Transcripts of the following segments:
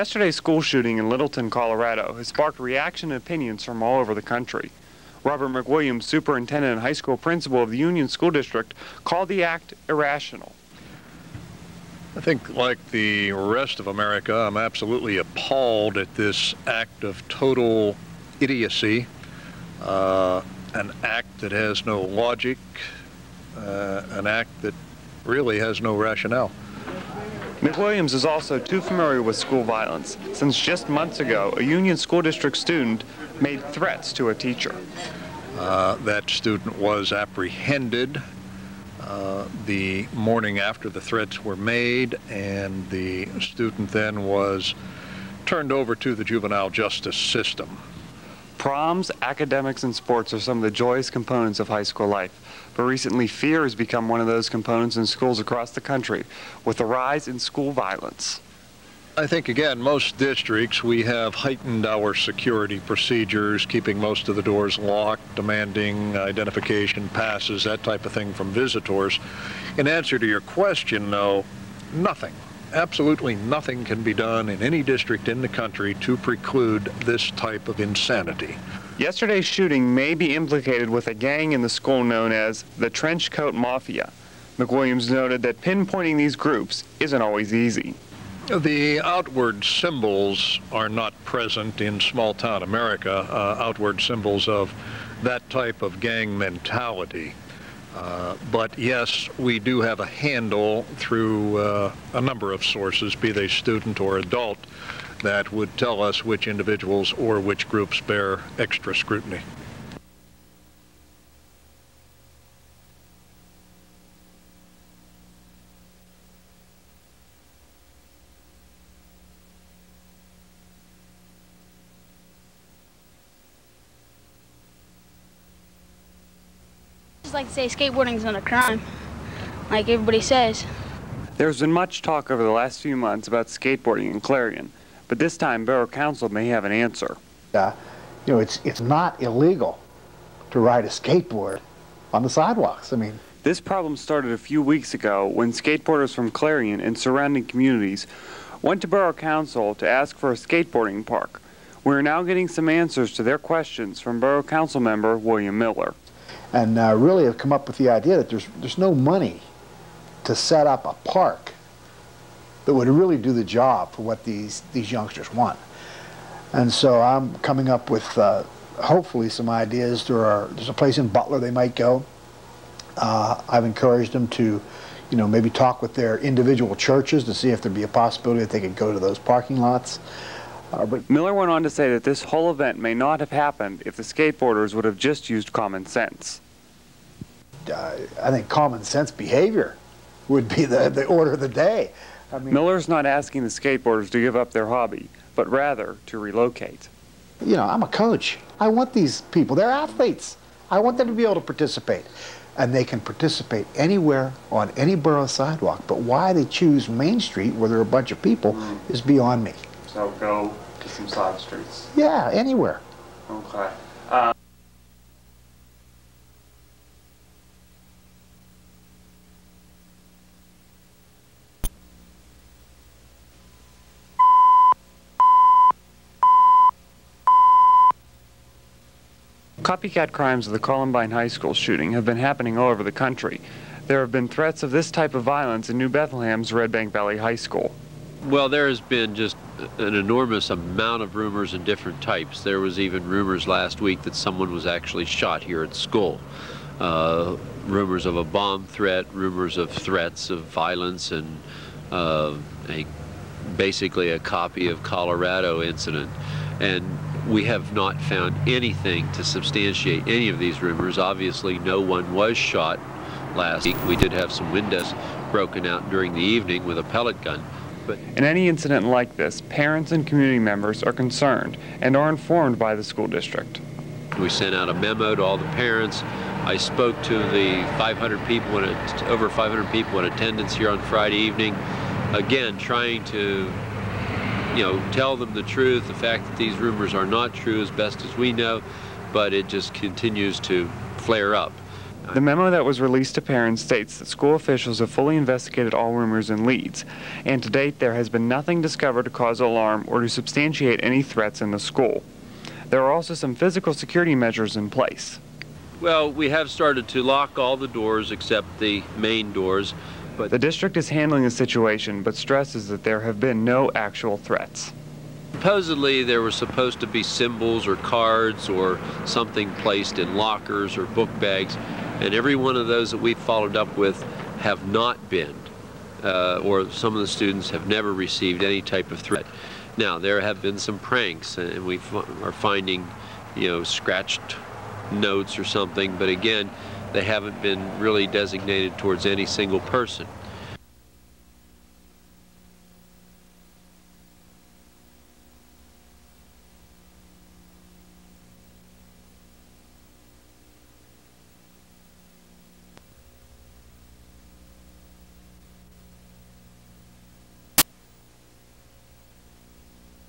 Yesterday's school shooting in Littleton, Colorado has sparked reaction and opinions from all over the country. Robert McWilliams, superintendent and high school principal of the Union School District, called the act irrational. I think, like the rest of America, I'm absolutely appalled at this act of total idiocy, an act that has no logic, an act that really has no rationale. McWilliams is also too familiar with school violence, since just months ago, a Union School District student made threats to a teacher. That student was apprehended the morning after the threats were made, and the student then was turned over to the juvenile justice system. Proms, academics, and sports are some of the joyous components of high school life, but recently fear has become one of those components in schools across the country, with the rise in school violence. I think, again, most districts, we have heightened our security procedures, keeping most of the doors locked, demanding identification passes, that type of thing from visitors. In answer to your question, though, nothing, absolutely nothing can be done in any district in the country to preclude this type of insanity. Yesterday's shooting may be implicated with a gang in the school known as the Trench Coat Mafia. McWilliams noted that pinpointing these groups isn't always easy. The outward symbols are not present in small-town America, outward symbols of that type of gang mentality. But yes, we do have a handle through a number of sources, be they student or adult, that would tell us which individuals or which groups bear extra scrutiny. Like to say skateboarding is not a crime, like everybody says. There's been much talk over the last few months about skateboarding in Clarion, but this time Borough Council may have an answer. It's not illegal to ride a skateboard on the sidewalks. I mean, this problem started a few weeks ago when skateboarders from Clarion and surrounding communities went to Borough Council to ask for a skateboarding park. We're now getting some answers to their questions from Borough Council member William Miller. And really have come up with the idea that there's no money to set up a park that would really do the job for what these youngsters want. And so I'm coming up with hopefully some ideas. There's a place in Butler they might go. I've encouraged them to, maybe talk with their individual churches to see if there'd be a possibility that they could go to those parking lots. But Miller went on to say that this whole event may not have happened if the skateboarders would have just used common sense. I think common sense behavior would be the order of the day. I mean, Miller's not asking the skateboarders to give up their hobby, but rather to relocate. I'm a coach. I want these people, they're athletes. I want them to be able to participate. And they can participate anywhere on any borough sidewalk, but why they choose Main Street where there are a bunch of people is beyond me. So go to some side streets. Yeah, anywhere. Okay. Copycat crimes of the Columbine High School shooting have been happening all over the country. There have been threats of this type of violence in New Bethlehem's Red Bank Valley High School. Well, there has been just an enormous amount of rumors in different types. There was even rumors last week that someone was actually shot here at school. Rumors of a bomb threat, rumors of threats of violence, and basically a copy of Colorado incident. And we have not found anything to substantiate any of these rumors. Obviously, no one was shot last week. We did have some windows broken out during the evening with a pellet gun. But in any incident like this, parents and community members are concerned and are informed by the school district. We sent out a memo to all the parents. I spoke to the 500 people, over 500 people in attendance here on Friday evening, again trying to tell them the truth, the fact that these rumors are not true as best as we know, but it just continues to flare up. The memo that was released to parents states that school officials have fully investigated all rumors and leads, and to date there has been nothing discovered to cause alarm or to substantiate any threats in the school. There are also some physical security measures in place. Well, we have started to lock all the doors except the main doors. But the district is handling the situation, but stresses that there have been no actual threats. Supposedly there were supposed to be symbols or cards or something placed in lockers or book bags, and every one of those that we've followed up with have not been, or some of the students have never received any type of threat. Now, there have been some pranks, and we are finding, scratched notes or something, but again, they haven't been really designated towards any single person.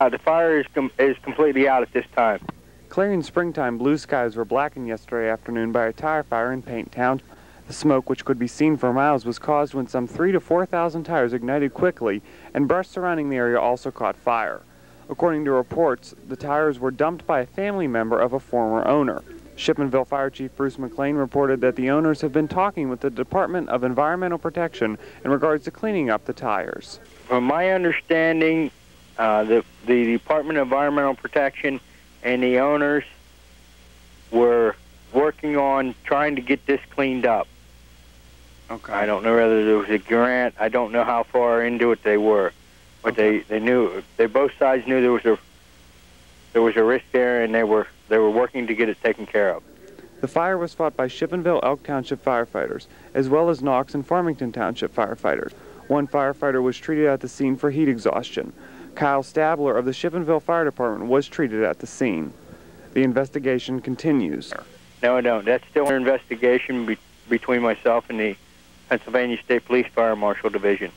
The fire is completely out at this time. Clarion springtime blue skies were blackened yesterday afternoon by a tire fire in Paint Town. The smoke, which could be seen for miles, was caused when some 3,000 to 4,000 tires ignited quickly, and brush surrounding the area also caught fire. According to reports, the tires were dumped by a family member of a former owner. Shipmentville Fire Chief Bruce McLean reported that the owners have been talking with the Department of Environmental Protection in regards to cleaning up the tires. From my understanding, the Department of Environmental Protection and the owners were working on trying to get this cleaned up. Okay. I don't know whether there was a grant. I don't know how far into it they were, but okay. they knew. They both sides knew there was a risk there, and they were working to get it taken care of. The fire was fought by Shipmentville Elk Township firefighters, as well as Knox and Farmington Township firefighters. One firefighter was treated at the scene for heat exhaustion. Kyle Stabler of the Shipmentville Fire Department was treated at the scene. The investigation continues. No, I don't. That's still an investigation between myself and the Pennsylvania State Police Fire Marshal Division.